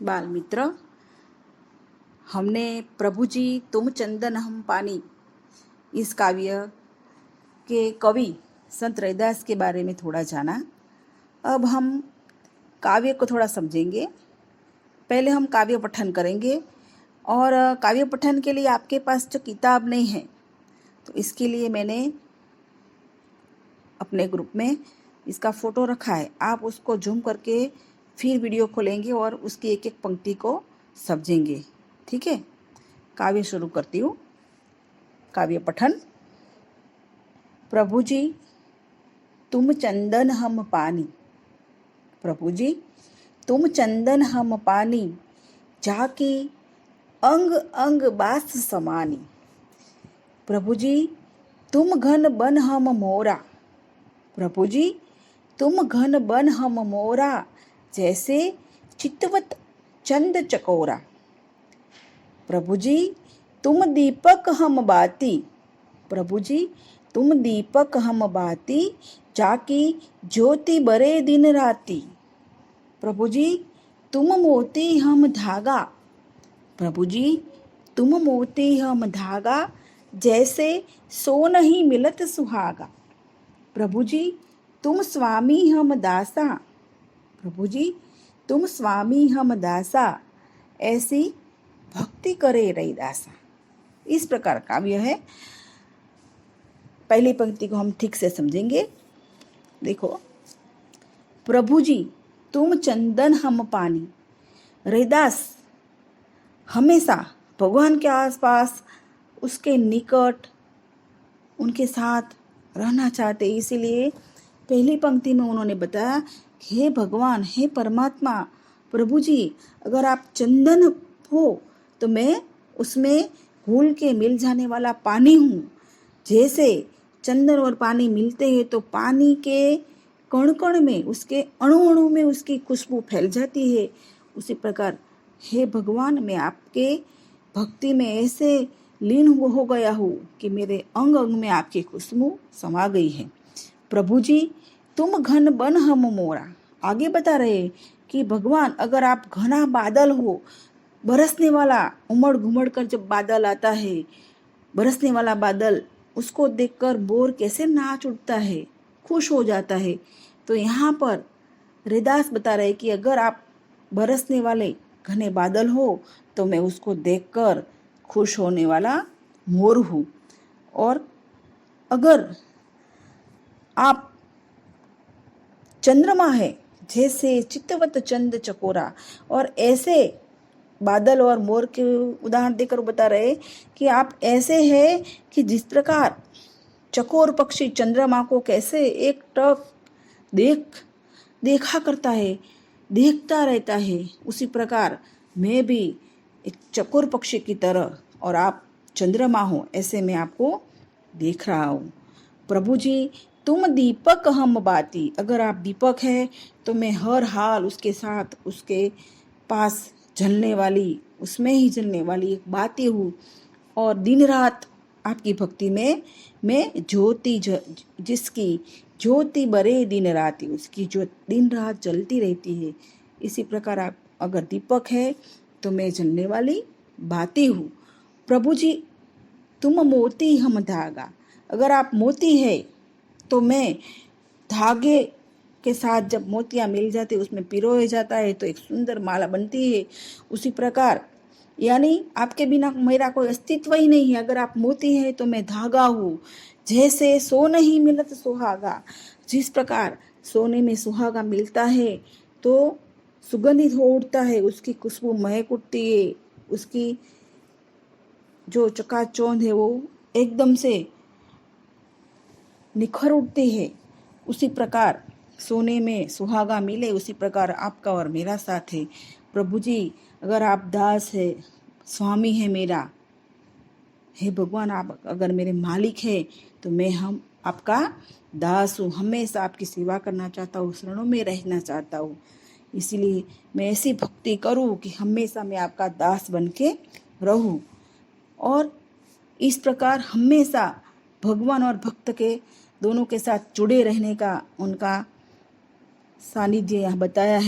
बाल मित्र, हमने प्रभु जी तुम चंदन हम पानी इस काव्य के कवि संत रैदास के बारे में थोड़ा जाना। अब हम काव्य को थोड़ा समझेंगे। पहले हम काव्य पठन करेंगे और काव्य पठन के लिए आपके पास जो किताब नहीं है तो इसके लिए मैंने अपने ग्रुप में इसका फ़ोटो रखा है। आप उसको जूम करके फिर वीडियो खोलेंगे और उसकी एक एक पंक्ति को समझेंगे। ठीक है, काव्य शुरू करती हूँ। काव्य पठन। प्रभु जी तुम चंदन हम पानी, प्रभु जी तुम चंदन हम पानी, जाके अंग अंग बास समानी। प्रभु जी तुम घन बन हम मोरा, प्रभु जी तुम घन बन हम मोरा, जैसे चितवत चंद चकोरा। प्रभु जी तुम दीपक हम बाती, प्रभु जी तुम दीपक हम बाती, जाकी ज्योति बरे दिन राती। प्रभु जी तुम मोती हम धागा, प्रभु जी तुम मोती हम धागा, जैसे सोन ही मिलत सुहागा। प्रभु जी तुम स्वामी हम दासा, प्रभु जी तुम स्वामी हम दासा, ऐसी भक्ति करे रैदासा। इस प्रकार काव्य है। पहली पंक्ति को हम ठीक से समझेंगे। देखो, प्रभु जी तुम चंदन हम पानी। रैदास हमेशा भगवान के आसपास, उसके निकट, उनके साथ रहना चाहते, इसीलिए पहली पंक्ति में उन्होंने बताया कि हे भगवान, हे परमात्मा, प्रभु जी अगर आप चंदन हो तो मैं उसमें घुल के मिल जाने वाला पानी हूँ। जैसे चंदन और पानी मिलते हैं तो पानी के कण कण में, उसके अणु अणु में उसकी खुशबू फैल जाती है, उसी प्रकार हे भगवान मैं आपके भक्ति में ऐसे लीन हो गया हूँ कि मेरे अंग अंग में आपकी खुशबू समा गई है। प्रभु जी तुम घन बन हम मोरा। आगे बता रहे कि भगवान अगर आप घना बादल हो, बरसने वाला, उमड़ घुमड़ कर जब बादल आता है, बरसने वाला बादल, उसको देखकर बोर कैसे नाच उठता है, खुश हो जाता है। तो यहाँ पर रैदास बता रहे कि अगर आप बरसने वाले घने बादल हो तो मैं उसको देखकर खुश होने वाला मोर हूँ। और अगर आप चंद्रमा है, जैसे चितवत चंद चकोरा, और ऐसे बादल और मोर के उदाहरण देकर बता रहे कि आप ऐसे हैं कि जिस प्रकार चकोर पक्षी चंद्रमा को कैसे एक टक देखा करता है, देखता रहता है, उसी प्रकार मैं भी एक चकोर पक्षी की तरह, और आप चंद्रमा हो ऐसे मैं आपको देख रहा हूँ। प्रभु जी तुम दीपक हम बाती। अगर आप दीपक है तो मैं हर हाल उसके साथ, उसके पास जलने वाली, उसमें ही जलने वाली एक बाती हूँ। और दिन रात आपकी भक्ति में मैं ज्योति, जिसकी ज्योति बरे दिन राती, उसकी जो दिन रात जलती रहती है। इसी प्रकार आप अगर दीपक है तो मैं जलने वाली बाती हूँ। प्रभु जी तुम मोती हम धागा। अगर आप मोती है तो मैं धागे के साथ, जब मोतियाँ मिल जाती उसमें पिरोया जाता है तो एक सुंदर माला बनती है। उसी प्रकार यानी आपके बिना मेरा कोई अस्तित्व ही नहीं है। अगर आप मोती है तो मैं धागा हूँ, जैसे सोन ही मिलत सुहागा। जिस प्रकार सोने में सुहागा मिलता है तो सुगंधित हो उठता है, उसकी खुशबू महक उठती है, उसकी जो चकाचौंध है वो एकदम से निखर उठती है। उसी प्रकार सोने में सुहागा मिले, उसी प्रकार आपका और मेरा साथ है। प्रभु जी अगर आप दास है, स्वामी है मेरा, हे भगवान आप अगर मेरे मालिक है तो मैं हम आपका दास हूँ, हमेशा आपकी सेवा करना चाहता हूँ, शरणों में रहना चाहता हूँ। इसीलिए मैं ऐसी भक्ति करूँ कि हमेशा मैं आपका दास बन के रहूँ। और इस प्रकार हमेशा भगवान और भक्त के दोनों के साथ जुड़े रहने का उनका सानिध्य यहाँ बताया है।